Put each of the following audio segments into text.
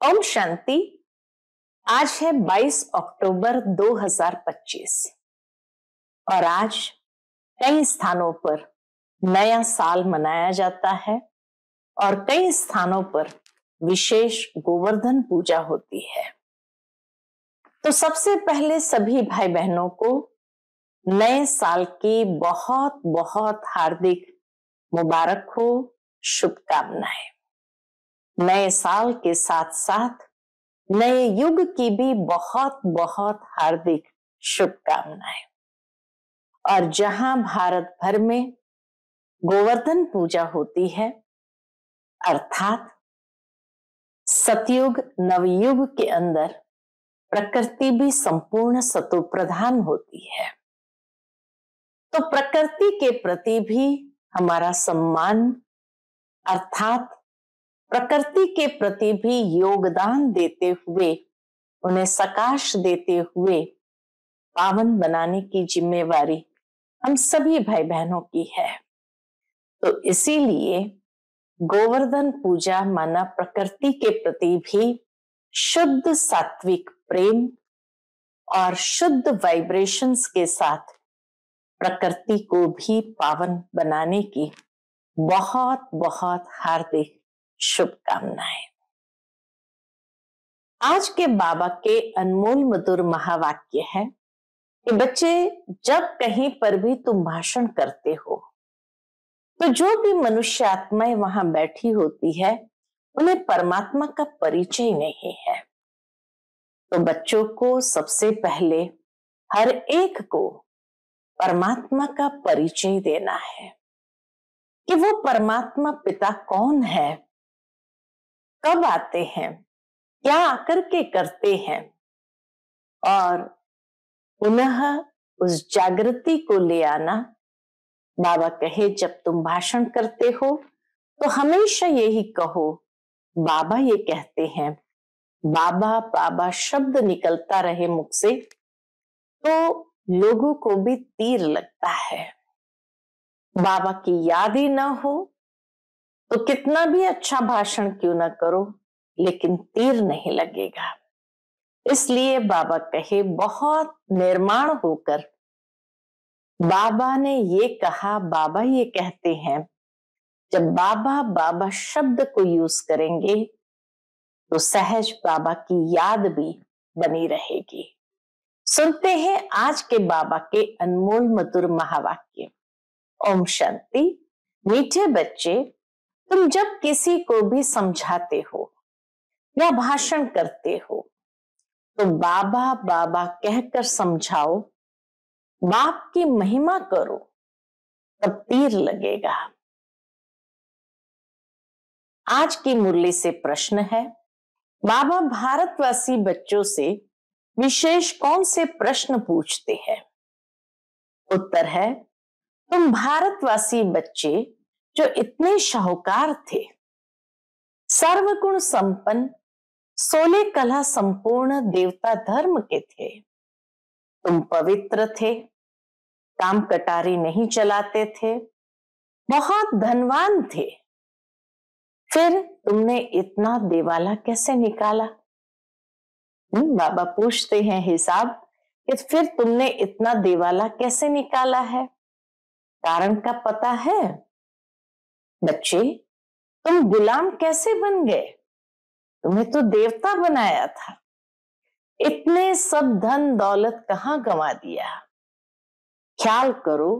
ओम शांति। आज है 22 अक्टूबर 2025 और आज कई स्थानों पर नया साल मनाया जाता है और कई स्थानों पर विशेष गोवर्धन पूजा होती है। तो सबसे पहले सभी भाई बहनों को नए साल की बहुत बहुत हार्दिक मुबारक हो, शुभकामनाएं। नए साल के साथ साथ नए युग की भी बहुत बहुत हार्दिक शुभकामनाएं। और जहां भारत भर में गोवर्धन पूजा होती है, अर्थात सतयुग नवयुग के अंदर प्रकृति भी संपूर्ण सतो प्रधान होती है, तो प्रकृति के प्रति भी हमारा सम्मान, अर्थात प्रकृति के प्रति भी योगदान देते हुए, उन्हें सकाश देते हुए पावन बनाने की जिम्मेवारी हम सभी भाई बहनों की है। तो इसीलिए गोवर्धन पूजा माना प्रकृति के प्रति भी शुद्ध सात्विक प्रेम और शुद्ध वाइब्रेशंस के साथ प्रकृति को भी पावन बनाने की बहुत बहुत हार्दिक शुभकामनाएं। आज के बाबा के अनमोल मधुर महावाक्य है कि बच्चे, जब कहीं पर भी तुम भाषण करते हो तो जो भी मनुष्य आत्माएं वहां बैठी होती है उन्हें परमात्मा का परिचय नहीं है। तो बच्चों को सबसे पहले हर एक को परमात्मा का परिचय देना है कि वो परमात्मा पिता कौन है, कब आते हैं, क्या आकर के करते हैं, और पुनः उस जागृति को ले आना। बाबा कहे, जब तुम भाषण करते हो तो हमेशा यही कहो, बाबा ये कहते हैं। बाबा बाबा शब्द निकलता रहे मुख से तो लोगों को भी तीर लगता है। बाबा की याद ही ना हो तो कितना भी अच्छा भाषण क्यों ना करो, लेकिन तीर नहीं लगेगा। इसलिए बाबा कहे, बहुत निर्माण होकर बाबा ने ये कहा, बाबा ये कहते हैं। जब बाबा बाबा शब्द को यूज करेंगे तो सहज बाबा की याद भी बनी रहेगी। सुनते हैं आज के बाबा के अनमोल मधुर महावाक्य। ओम शांति। मीठे बच्चे, तुम जब किसी को भी समझाते हो या भाषण करते हो तो बाबा बाबा कहकर समझाओ, बाप की महिमा करो, तब तीर लगेगा। आज की मुरली से प्रश्न है, बाबा भारतवासी बच्चों से विशेष कौन से प्रश्न पूछते हैं? उत्तर है, तुम भारतवासी बच्चे जो इतने शाहूकार थे, सर्वगुण संपन्न, 16 कला संपूर्ण देवता धर्म के थे, तुम पवित्र थे, काम कटारी नहीं चलाते थे, बहुत धनवान थे, फिर तुमने इतना देवाला कैसे निकाला? बाबा पूछते हैं हिसाब कि फिर तुमने इतना देवाला कैसे निकाला है? कारण का पता है? बच्चे, तुम गुलाम कैसे बन गए? तुम्हें तो देवता बनाया था। इतने सब धन दौलत कहां गंवा दिया? ख्याल करो,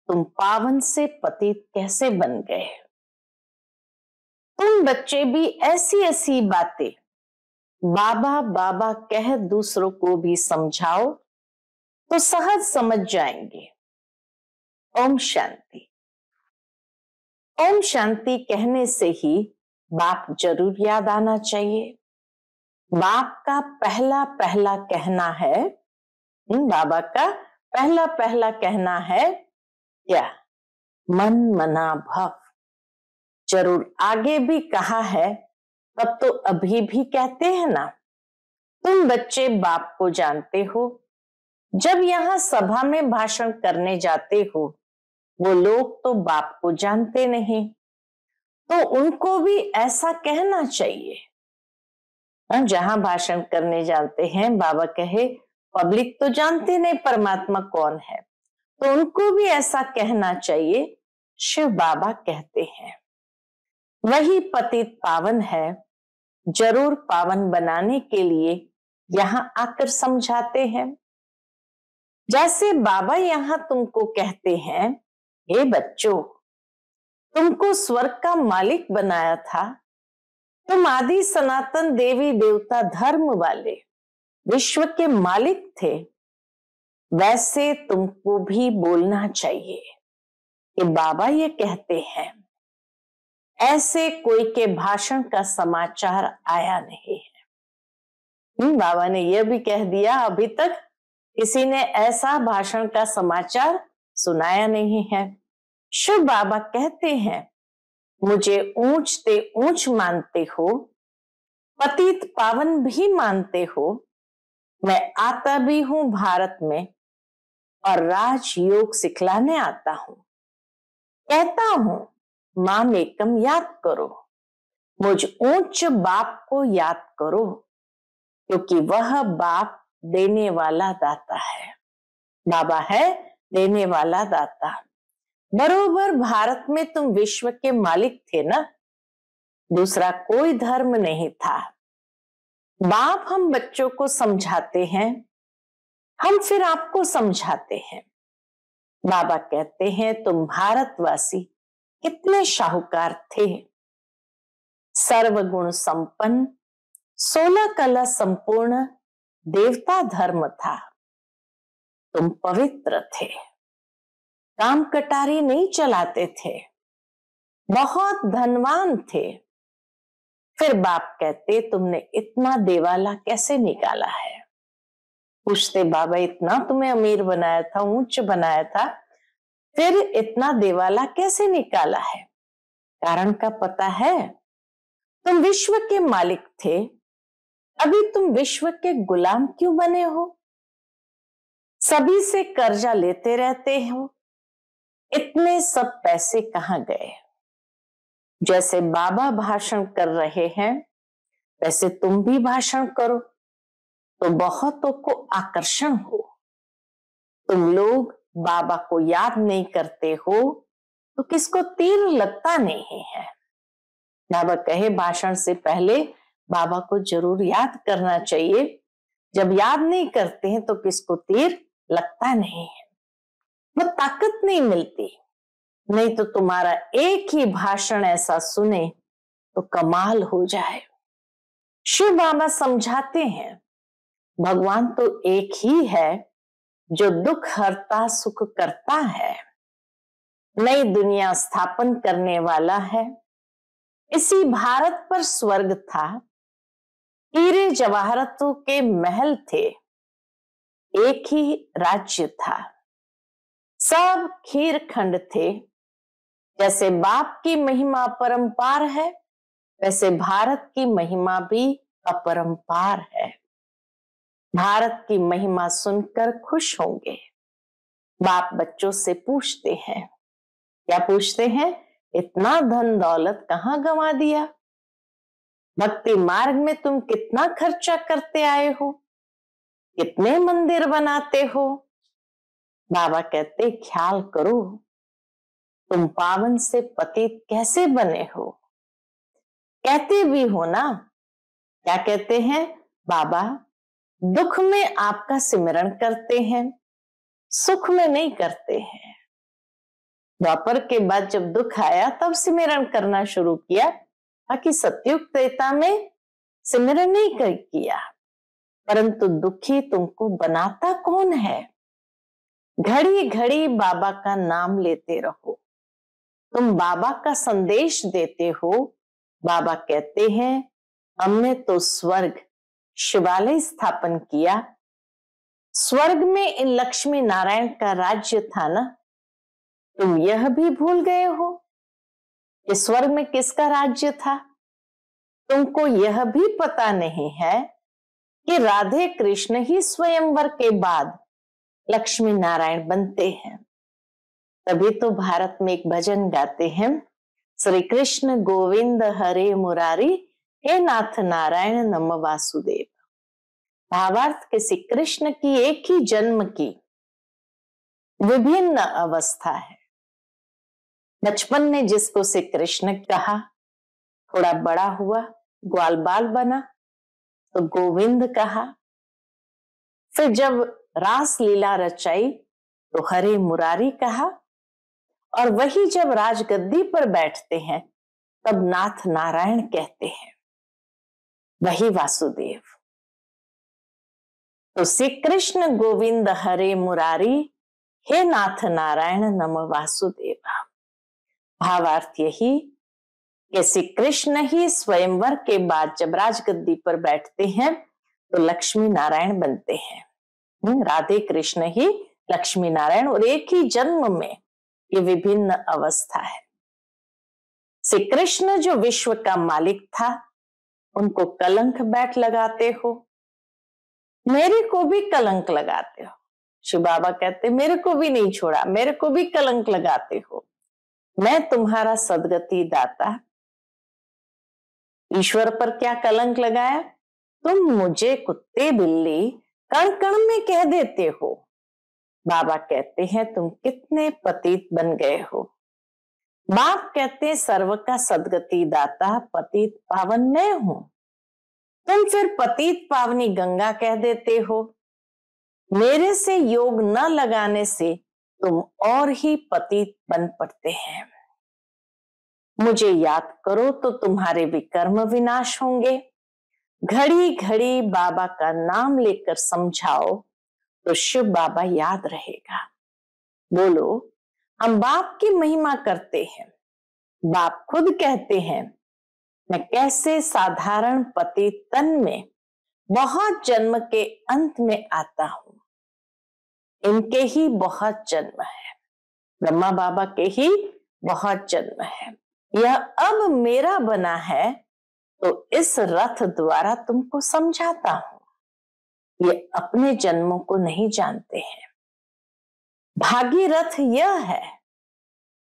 तुम पावन से पतित कैसे बन गए? तुम बच्चे भी ऐसी ऐसी बातें बाबा बाबा कह दूसरों को भी समझाओ तो सहज समझ जाएंगे। ओम शांति। ओम शांति कहने से ही बाप जरूर याद आना चाहिए। बाप का पहला पहला कहना है, बाबा का पहला पहला कहना है क्या? मन मना भव। जरूर आगे भी कहा है, तब तो अभी भी कहते हैं ना। तुम बच्चे बाप को जानते हो। जब यहां सभा में भाषण करने जाते हो, वो लोग तो बाप को जानते नहीं, तो उनको भी ऐसा कहना चाहिए। जहां भाषण करने जाते हैं, बाबा कहे पब्लिक तो जानती नहीं परमात्मा कौन है, तो उनको भी ऐसा कहना चाहिए। शिव बाबा कहते हैं वही पतित पावन है, जरूर पावन बनाने के लिए यहाँ आकर समझाते हैं। जैसे बाबा यहाँ तुमको कहते हैं, हे बच्चों, तुमको स्वर्ग का मालिक बनाया था, तुम आदि सनातन देवी देवता धर्म वाले विश्व के मालिक थे, वैसे तुमको भी बोलना चाहिए कि बाबा ये कहते हैं। ऐसे कोई के भाषण का समाचार आया नहीं है। बाबा ने यह भी कह दिया, अभी तक किसी ने ऐसा भाषण का समाचार सुनाया नहीं है। शिव बाबा कहते हैं, मुझे ऊंच से ऊंच मानते हो, पतित पावन भी मानते हो, मैं आता भी हूं भारत में और राजयोग सिखलाने आता हूं। कहता हूं माम एकम याद करो, मुझ ऊंच बाप को याद करो, क्योंकि वह बाप देने वाला दाता है। बाबा है देने वाला दाता। बरोबर भारत में तुम विश्व के मालिक थे ना, दूसरा कोई धर्म नहीं था। बाप हम बच्चों को समझाते हैं, हम फिर आपको समझाते हैं। बाबा कहते हैं तुम भारतवासी कितने शाहूकार थे, सर्वगुण संपन्न, 16 कला संपूर्ण देवता धर्म था। तुम पवित्र थे, काम कटारी नहीं चलाते थे, बहुत धनवान थे। फिर बाप कहते तुमने इतना देवाला कैसे निकाला है? पूछते बाबा इतना तुम्हें अमीर बनाया था, ऊंच बनाया था, फिर इतना देवाला कैसे निकाला है? कारण का पता है, तुम विश्व के मालिक थे, अभी तुम विश्व के गुलाम क्यों बने हो? सभी से कर्जा लेते रहते हो, इतने सब पैसे कहां गए? जैसे बाबा भाषण कर रहे हैं वैसे तुम भी भाषण करो तो बहुतों को आकर्षण हो। तुम लोग बाबा को याद नहीं करते हो तो किसको तीर लगता नहीं है। बाबा कहे भाषण से पहले बाबा को जरूर याद करना चाहिए। जब याद नहीं करते हैं तो किसको तीर लगता नहीं है, वो ताकत नहीं मिलती। नहीं तो तुम्हारा एक ही भाषण ऐसा सुने तो कमाल हो जाए। शिव बाबा समझाते हैं भगवान तो एक ही है जो दुख हरता सुख करता है, नई दुनिया स्थापन करने वाला है। इसी भारत पर स्वर्ग था, हीरे जवाहरतों के महल थे, एक ही राज्य था, सब खीर खंड थे। जैसे बाप की महिमा अपरंपार है वैसे भारत की महिमा भी अपरंपार है। भारत की महिमा सुनकर खुश होंगे। बाप बच्चों से पूछते हैं, क्या पूछते हैं? इतना धन दौलत कहां गंवा दिया? भक्ति मार्ग में तुम कितना खर्चा करते आए हो, कितने मंदिर बनाते हो? बाबा कहते ख्याल करो, तुम पावन से पतित कैसे बने हो? कहते भी हो ना, क्या कहते हैं बाबा? दुख में आपका सिमरण करते हैं, सुख में नहीं करते हैं। द्वापर के बाद जब दुख आया तब सिमरण करना शुरू किया, बाकी सतयुग त्रेता में सिमरण नहीं किया। परंतु दुखी तुमको बनाता कौन है? घड़ी घड़ी बाबा का नाम लेते रहो, तुम बाबा का संदेश देते हो। बाबा कहते हैं हमने तो स्वर्ग शिवालय स्थापन किया, स्वर्ग में इन लक्ष्मी नारायण का राज्य था ना, तुम यह भी भूल गए हो कि स्वर्ग में किसका राज्य था? तुमको यह भी पता नहीं है कि राधे कृष्ण ही स्वयंवर के बाद लक्ष्मी नारायण बनते हैं। तभी तो भारत में एक भजन गाते हैं, श्री कृष्ण गोविंद हरे मुरारी, हे नाथ नारायण नम वासुदेव। भावार्थ कि श्री कृष्ण की एक ही जन्म की विभिन्न अवस्था है। बचपन में जिसको श्री कृष्ण कहा, थोड़ा बड़ा हुआ ग्वाल बाल बना तो गोविंद कहा, फिर जब रास लीला रचाई तो हरे मुरारी कहा, और वही जब राजगद्दी पर बैठते हैं तब नाथ नारायण कहते हैं, वही वासुदेव। तो श्री कृष्ण गोविंद हरे मुरारी, हे नाथ नारायण नम वासुदेवा। भावार्थ यही कि श्री कृष्ण ही स्वयंवर के बाद जब राजगद्दी पर बैठते हैं तो लक्ष्मी नारायण बनते हैं। राधे कृष्ण ही लक्ष्मी नारायण, और एक ही जन्म में ये विभिन्न अवस्था है। श्री कृष्ण जो विश्व का मालिक था, उनको कलंक बैठ लगाते हो, मेरे को भी कलंक लगाते हो। शिव बाबा कहते मेरे को भी नहीं छोड़ा, मेरे को भी कलंक लगाते हो। मैं तुम्हारा सदगति दाता। ईश्वर पर क्या कलंक लगाया? तुम मुझे कुत्ते बिल्ली कण कण में कह देते हो। बाबा कहते हैं तुम कितने पतित बन गए हो। बाप कहते हैं सर्व का सदगति दाता, पतित पावन मैं हूं। तुम फिर पतित पावनी गंगा कह देते हो। मेरे से योग न लगाने से तुम और ही पतित बन पड़ते हैं। मुझे याद करो तो तुम्हारे विकर्म विनाश होंगे। घड़ी घड़ी बाबा का नाम लेकर समझाओ तो शिव बाबा याद रहेगा। बोलो, हम बाप की महिमा करते हैं। बाप खुद कहते हैं, मैं कैसे साधारण पति तन में बहुत जन्म के अंत में आता हूं। इनके ही बहुत जन्म है, ब्रह्मा बाबा के ही बहुत जन्म है। यह अब मेरा बना है तो इस रथ द्वारा तुमको समझाता हूं। ये अपने जन्मों को नहीं जानते हैं। भागीरथ यह है,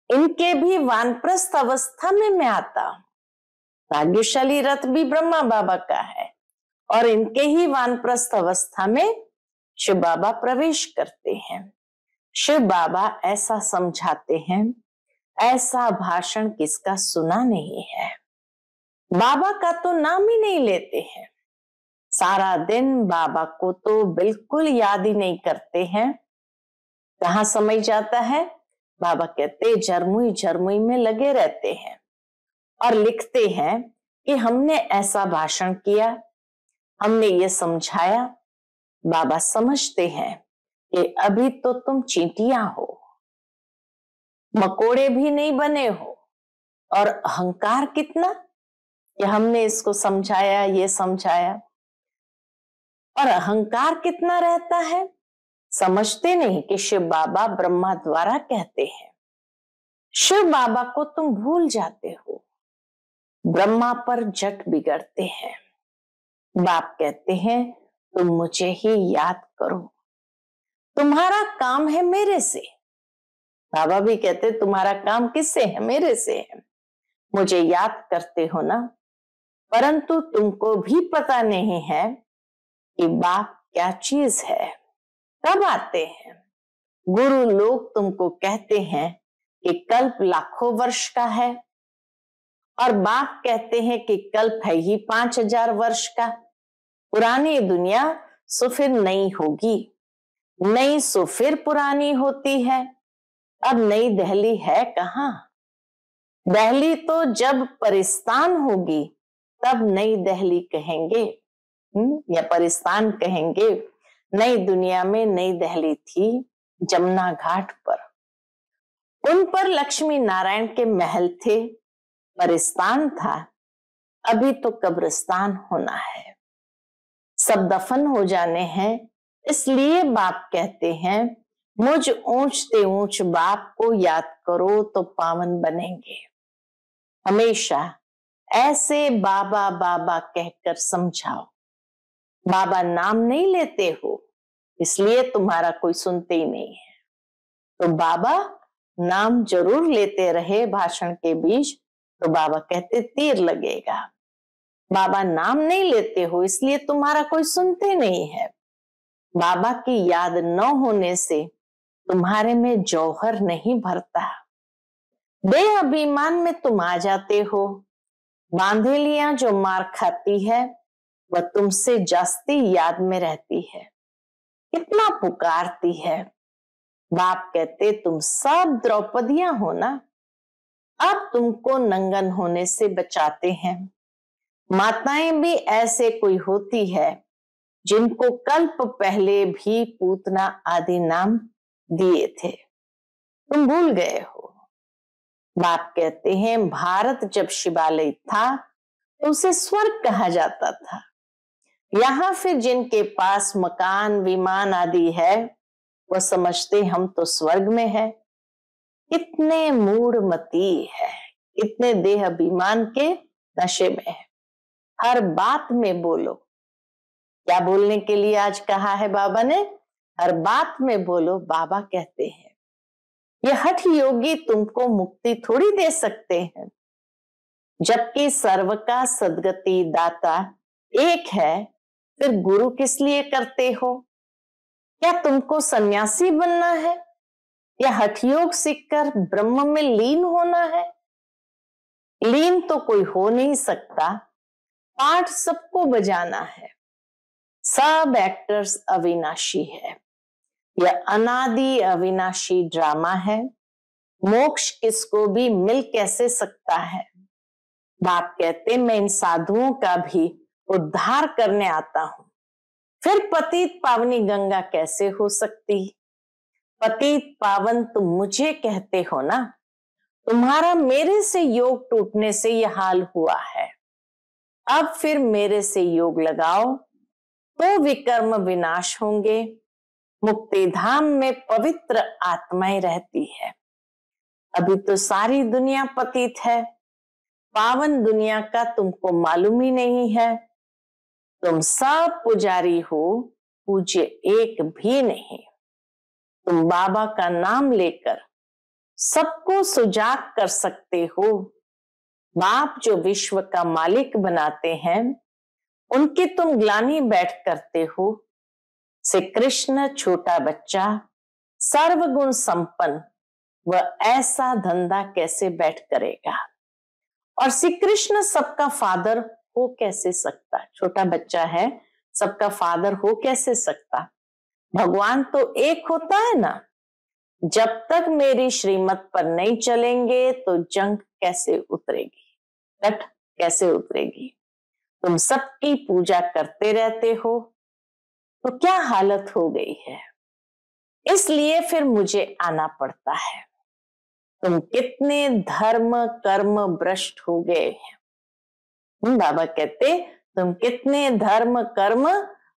इनके भी वानप्रस्थ अवस्था में मैं आता हूं। भाग्यशाली रथ भी ब्रह्मा बाबा का है, और इनके ही वानप्रस्थ अवस्था में शिव बाबा प्रवेश करते हैं। शिव बाबा ऐसा समझाते हैं, ऐसा भाषण किसका सुना नहीं है। बाबा का तो नाम ही नहीं लेते हैं। सारा दिन बाबा को तो बिल्कुल याद ही नहीं करते हैं। कहाँ समय जाता है? बाबा कहते झरमुई झरमुई में लगे रहते हैं और लिखते हैं कि हमने ऐसा भाषण किया, हमने ये समझाया। बाबा समझते हैं कि अभी तो तुम चींटियां हो, मकोड़े भी नहीं बने हो, और अहंकार कितना कि हमने इसको समझाया, ये समझाया, और अहंकार कितना रहता है। समझते नहीं कि शिव बाबा ब्रह्मा द्वारा कहते हैं। शिव बाबा को तुम भूल जाते हो, ब्रह्मा पर जट बिगड़ते हैं। बाप कहते हैं तुम मुझे ही याद करो, तुम्हारा काम है मेरे से। बाबा भी कहते तुम्हारा काम किससे है? मेरे से है। मुझे याद करते हो ना, परंतु तुमको भी पता नहीं है कि बाप क्या चीज है। कब आते हैं? गुरु लोग तुमको कहते हैं कि कल्प लाखों वर्ष का है, और बाप कहते हैं कि कल्प है ही 5000 वर्ष का। पुरानी दुनिया सो फिर नई होगी, नई सो फिर पुरानी होती है। अब नई दिल्ली है कहाँ? दिल्ली तो जब परिस्तान होगी तब नई दिल्ली कहेंगे, या परिस्तान कहेंगे। नई दुनिया में नई दिल्ली थी जमुना घाट पर, उन पर लक्ष्मी नारायण के महल थे, परिस्तान था। अभी तो कब्रिस्तान होना है, सब दफन हो जाने हैं। इसलिए बाप कहते हैं मुझ ऊंचते ऊंच बाप को याद करो तो पावन बनेंगे। हमेशा ऐसे बाबा बाबा कहकर समझाओ। बाबा नाम नहीं लेते हो, इसलिए तुम्हारा कोई सुनते ही नहीं है। तो बाबा नाम जरूर लेते रहे भाषण के बीच, तो बाबा कहते तीर लगेगा। बाबा नाम नहीं लेते हो इसलिए तुम्हारा कोई सुनते नहीं है। बाबा की याद न होने से तुम्हारे में जौहर नहीं भरता। देह अभिमान में तुम आ जाते हो। बांधेलियां जो मार खाती है वह तुमसे जास्ती याद में रहती है, कितना पुकारती है। बाप कहते तुम सब द्रौपदियां हो ना, अब तुमको नंगन होने से बचाते हैं। माताएं भी ऐसे कोई होती है जिनको कल्प पहले भी पूतना आदि नाम दिए थे, तुम भूल गए हो। बाप कहते हैं भारत जब शिवालय था तो उसे स्वर्ग कहा जाता था। यहाँ फिर जिनके पास मकान विमान आदि है वह समझते हम तो स्वर्ग में है। कितने मूढ़मती है, कितने देह अभिमान के नशे में है। हर बात में बोलो। क्या बोलने के लिए आज कहा है बाबा ने? हर बात में बोलो। बाबा कहते हैं ये हठ योगी तुमको मुक्ति थोड़ी दे सकते हैं, जबकि सर्व का सदगति दाता एक है, फिर गुरु किस लिए करते हो? क्या तुमको सन्यासी बनना है या हठयोग सीखकर ब्रह्म में लीन होना है? लीन तो कोई हो नहीं सकता, पाठ सबको बजाना है। सब एक्टर्स अविनाशी है। यह अनादि अविनाशी ड्रामा है। मोक्ष किसको भी मिल कैसे सकता है? बाप कहते मैं इन साधुओं का भी उद्धार करने आता हूं। फिर पतित पावनी गंगा कैसे हो सकती? पतित पावन तुम मुझे कहते हो ना, तुम्हारा मेरे से योग टूटने से यह हाल हुआ है। अब फिर मेरे से योग लगाओ तो विकर्म विनाश होंगे। मुक्ति धाम में पवित्र आत्माएं रहती है। अभी तो सारी दुनिया पतित है, पावन दुनिया का तुमको मालूम ही नहीं है। तुम सब पुजारी हो, पूज्य एक भी नहीं। तुम बाबा का नाम लेकर सबको सुजाग कर सकते हो। बाप जो विश्व का मालिक बनाते हैं उनकी तुम ग्लानि बैठ करते हो। श्री कृष्ण छोटा बच्चा सर्वगुण संपन्न, वह ऐसा धंधा कैसे बैठ करेगा? और श्री कृष्ण सबका फादर हो कैसे सकता? छोटा बच्चा है, सबका फादर हो कैसे सकता? भगवान तो एक होता है ना। जब तक मेरी श्रीमत पर नहीं चलेंगे तो जंग कैसे उतरेगी, डट कैसे उतरेगी? तुम सबकी पूजा करते रहते हो तो क्या हालत हो गई है। इसलिए फिर मुझे आना पड़ता है। तुम कितने धर्म कर्म भ्रष्ट हो गए हैं। बाबा कहते तुम कितने धर्म कर्म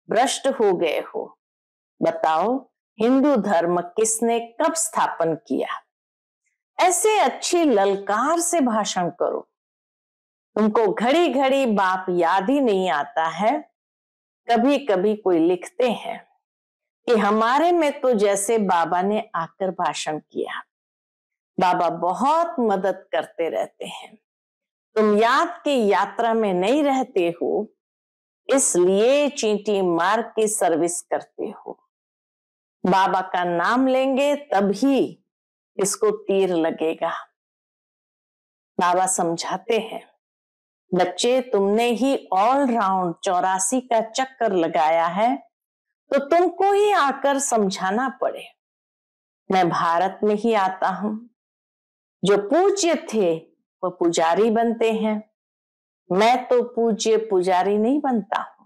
भ्रष्ट हो गए हो। बताओ हिंदू धर्म किसने कब स्थापन किया? ऐसे अच्छी ललकार से भाषण करो। तुमको घड़ी घड़ी बाप याद ही नहीं आता है। कभी कभी कोई लिखते हैं कि हमारे में तो जैसे बाबा ने आकर भाषण किया। बाबा बहुत मदद करते रहते हैं। तुम याद की यात्रा में नहीं रहते हो, इसलिए चींटी मार की सर्विस करते हो। बाबा का नाम लेंगे तभी इसको तीर लगेगा। बाबा समझाते हैं बच्चे तुमने ही ऑल राउंड 84 का चक्कर लगाया है तो तुमको ही आकर समझाना पड़े। मैं भारत में ही आता हूं। जो पूज्य थे वो पुजारी बनते हैं, मैं तो पूज्य पुजारी नहीं बनता हूं।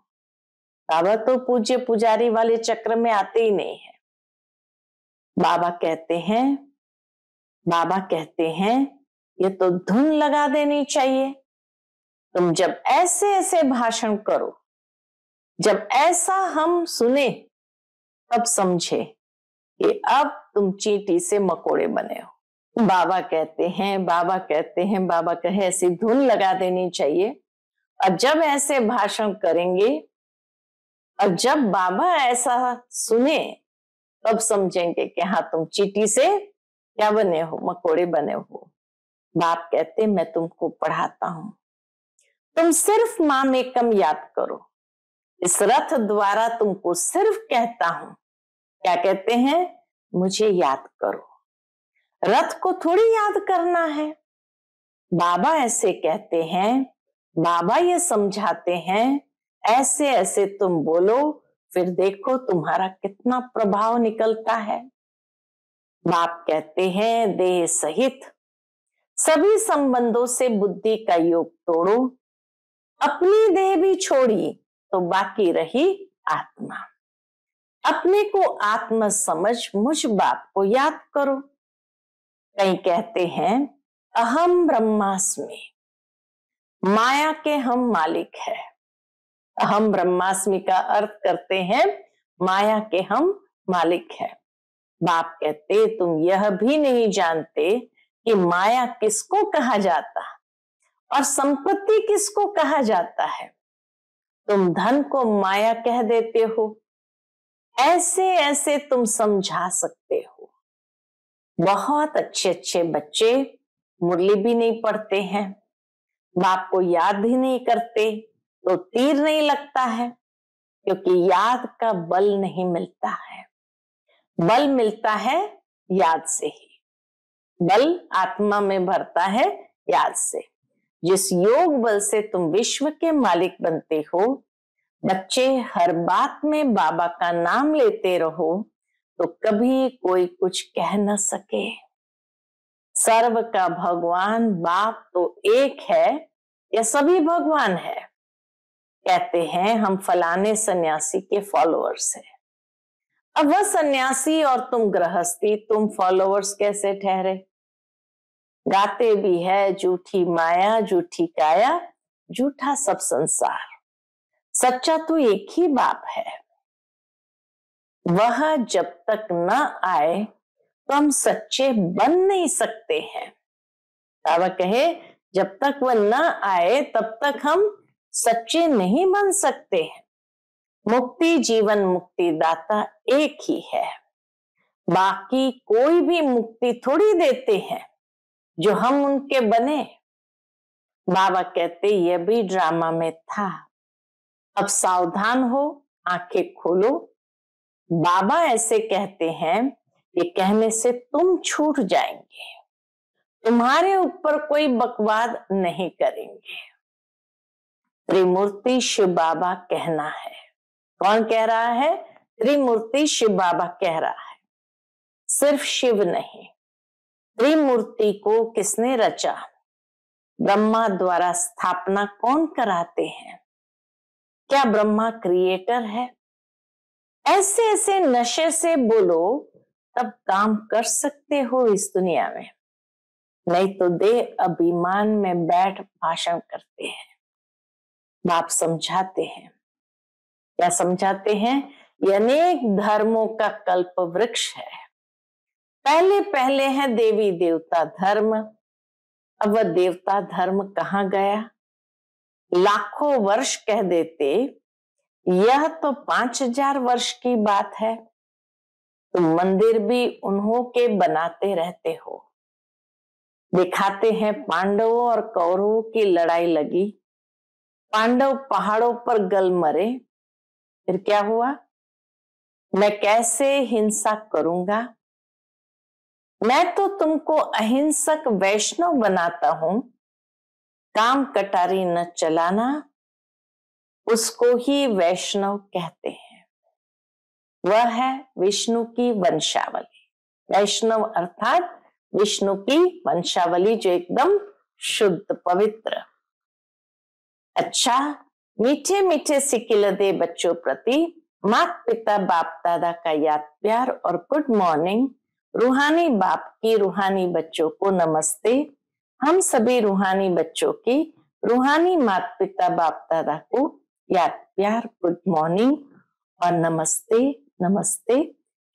बाबा तो पूज्य पुजारी वाले चक्र में आते ही नहीं है। बाबा कहते हैं ये तो धुन लगा देनी चाहिए। तुम जब ऐसे ऐसे भाषण करो, जब ऐसा हम सुने तब समझे कि अब तुम चींटी से मकोड़े बने हो। बाबा कहते हैं ऐसी धुन लगा देनी चाहिए। और जब ऐसे भाषण करेंगे और जब बाबा ऐसा सुने तब समझेंगे कि हाँ तुम चींटी से क्या बने हो, मकोड़े बने हो। बाप कहते मैं तुमको पढ़ाता हूं। तुम सिर्फ माम एकम याद करो। इस रथ द्वारा तुमको सिर्फ कहता हूं, क्या कहते हैं, मुझे याद करो। रथ को थोड़ी याद करना है। बाबा ऐसे कहते हैं, बाबा ये समझाते हैं, ऐसे ऐसे तुम बोलो, फिर देखो तुम्हारा कितना प्रभाव निकलता है। बाप कहते हैं, देह सहित सभी संबंधों से बुद्धि का योग तोड़ो, अपनी देह भी छोड़ी तो बाकी रही आत्मा। अपने को आत्मा समझ मुझ बाप को याद करो। कई कहते हैं अहम ब्रह्मास्मि, माया के हम मालिक है। अहम ब्रह्मास्मि का अर्थ करते हैं माया के हम मालिक है। बाप कहते तुम यह भी नहीं जानते कि माया किसको कहा जाता और संपत्ति किसको कहा जाता है। तुम धन को माया कह देते हो, ऐसे ऐसे तुम समझा सकते हो। बहुत अच्छे अच्छे बच्चे मुरली भी नहीं पढ़ते हैं, बाप को याद ही नहीं करते तो तीर नहीं लगता है, क्योंकि याद का बल नहीं मिलता है। बल मिलता है याद से ही, बल आत्मा में भरता है याद से। जिस योग बल से तुम विश्व के मालिक बनते हो, बच्चे हर बात में बाबा का नाम लेते रहो तो कभी कोई कुछ कह न सके। सर्व का भगवान बाप तो एक है या सभी भगवान है। कहते हैं हम फलाने सन्यासी के फॉलोअर्स हैं। अब वह सन्यासी और तुम गृहस्थी, तुम फॉलोअर्स कैसे ठहरे? गाते भी है झूठी माया झूठी काया, झूठा सब संसार, सच्चा तो एक ही बाप है। वह जब तक न आए तो हम सच्चे बन नहीं सकते हैं। बाबा कहे जब तक वह न आए तब तक हम सच्चे नहीं बन सकते हैं। मुक्ति जीवन मुक्ति दाता एक ही है, बाकी कोई भी मुक्ति थोड़ी देते हैं जो हम उनके बने। बाबा कहते यह भी ड्रामा में था, अब सावधान हो, आंखें खोलो। बाबा ऐसे कहते हैं, ये कहने से तुम छूट जाएंगे, तुम्हारे ऊपर कोई बकवाद नहीं करेंगे। त्रिमूर्ति शिव बाबा कहना है। कौन कह रहा है? त्रिमूर्ति शिव बाबा कह रहा है, सिर्फ शिव नहीं। त्रिमूर्ति को किसने रचा? ब्रह्मा द्वारा स्थापना कौन कराते हैं? क्या ब्रह्मा क्रिएटर है? ऐसे ऐसे नशे से बोलो तब काम कर सकते हो इस दुनिया में, नहीं तो देह अभिमान में बैठ भाषण करते हैं। बाप समझाते हैं, क्या समझाते हैं? ये अनेक धर्मों का कल्प वृक्ष है। पहले पहले है देवी देवता धर्म, अब वह देवता धर्म कहाँ गया? लाखों वर्ष कह देते, यह तो 5000 वर्ष की बात है। तुम मंदिर भी उन्हों के बनाते रहते हो। दिखाते हैं पांडवों और कौरवों की लड़ाई लगी, पांडव पहाड़ों पर गल मरे, फिर क्या हुआ? मैं कैसे हिंसा करूंगा? मैं तो तुमको अहिंसक वैष्णव बनाता हूं। काम कटारी न चलाना, उसको ही वैष्णव कहते हैं। वह है विष्णु की वंशावली। वैष्णव अर्थात विष्णु की वंशावली, जो एकदम शुद्ध पवित्र। अच्छा, मीठे मीठे सिकिल दे बच्चों प्रति माता पिता बाप दादा का याद प्यार और गुड मॉर्निंग। रूहानी बाप की रूहानी बच्चों को नमस्ते। हम सभी रूहानी बच्चों की रूहानी माता पिता बाप दादा को याद प्यार, गुड मॉर्निंग और नमस्ते नमस्ते।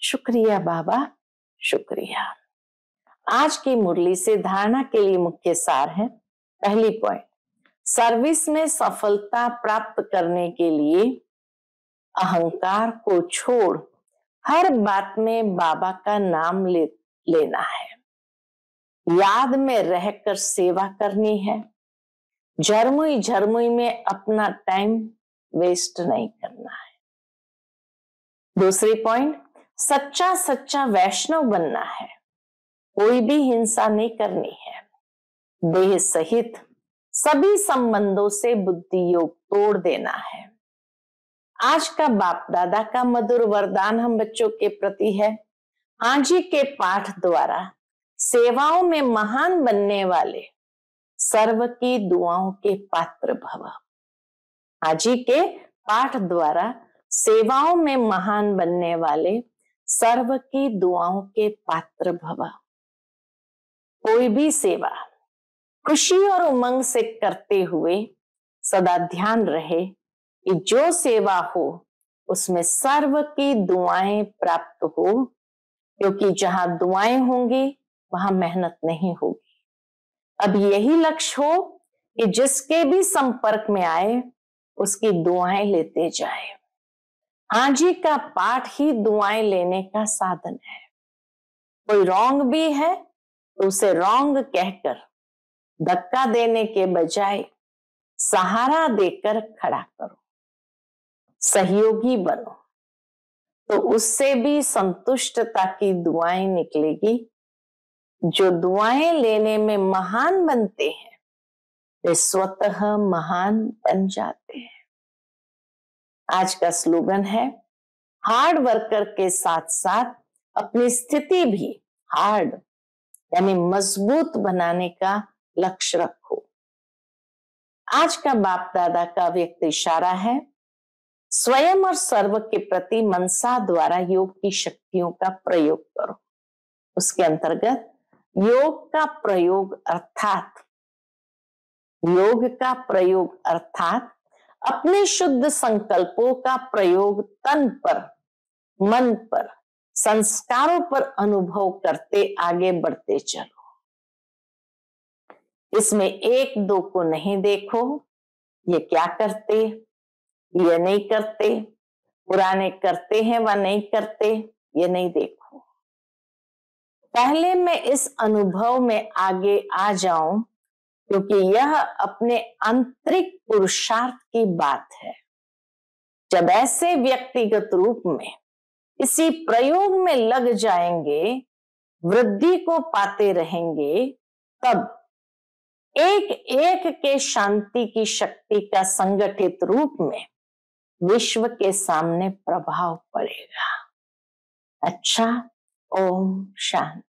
शुक्रिया बाबा, शुक्रिया। आज की मुरली से धारणा के लिए मुख्य सार है। पहली पॉइंट, सर्विस में सफलता प्राप्त करने के लिए अहंकार को छोड़ हर बात में बाबा का नाम लेना है। याद में रहकर सेवा करनी है। झरमुई झरमुई में अपना टाइम वेस्ट नहीं करना है। दूसरी पॉइंट, सच्चा सच्चा वैष्णव बनना है, कोई भी हिंसा नहीं करनी है, देह सहित सभी संबंधों से बुद्धि योग तोड़ देना है। आज का बाप दादा का मधुर वरदान हम बच्चों के प्रति है, हाँ जी के पाठ द्वारा सेवाओं में महान बनने वाले सर्व की दुआओं के पात्र भव। हाँ जी के पाठ द्वारा सेवाओं में महान बनने वाले सर्व की दुआओं के पात्र भव। कोई भी सेवा खुशी और उमंग से करते हुए सदा ध्यान रहे कि जो सेवा हो उसमें सर्व की दुआएं प्राप्त हो, क्योंकि जहां दुआएं होंगी वहां मेहनत नहीं होगी। अब यही लक्ष्य हो कि जिसके भी संपर्क में आए उसकी दुआएं लेते जाए। हाँ जी का पाठ ही दुआएं लेने का साधन है। कोई रॉन्ग भी है तो उसे रॉन्ग कहकर धक्का देने के बजाय सहारा देकर खड़ा करो, सहयोगी बनो, तो उससे भी संतुष्टता की दुआएं निकलेगी। जो दुआएं लेने में महान बनते हैं वे स्वतः महान बन जाते हैं। आज का स्लोगन है, हार्ड वर्कर के साथ साथ अपनी स्थिति भी हार्ड यानी मजबूत बनाने का लक्ष्य रखो। आज का बाप दादा का व्यक्त इशारा है, स्वयं और सर्व के प्रति मनसा द्वारा योग की शक्तियों का प्रयोग करो। उसके अंतर्गत योग का प्रयोग अर्थात अपने शुद्ध संकल्पों का प्रयोग तन पर, मन पर, संस्कारों पर अनुभव करते आगे बढ़ते चलो। इसमें एक दो को नहीं देखो, ये क्या करते, ये नहीं करते, पुराने करते हैं व नहीं करते, ये नहीं देखो। पहले मैं इस अनुभव में आगे आ जाऊं, क्योंकि यह अपने आंतरिक पुरुषार्थ की बात है। जब ऐसे व्यक्तिगत रूप में इसी प्रयोग में लग जाएंगे, वृद्धि को पाते रहेंगे, तब एक एक के शांति की शक्ति का संगठित रूप में विश्व के सामने प्रभाव पड़ेगा। अच्छा, ओम शांति।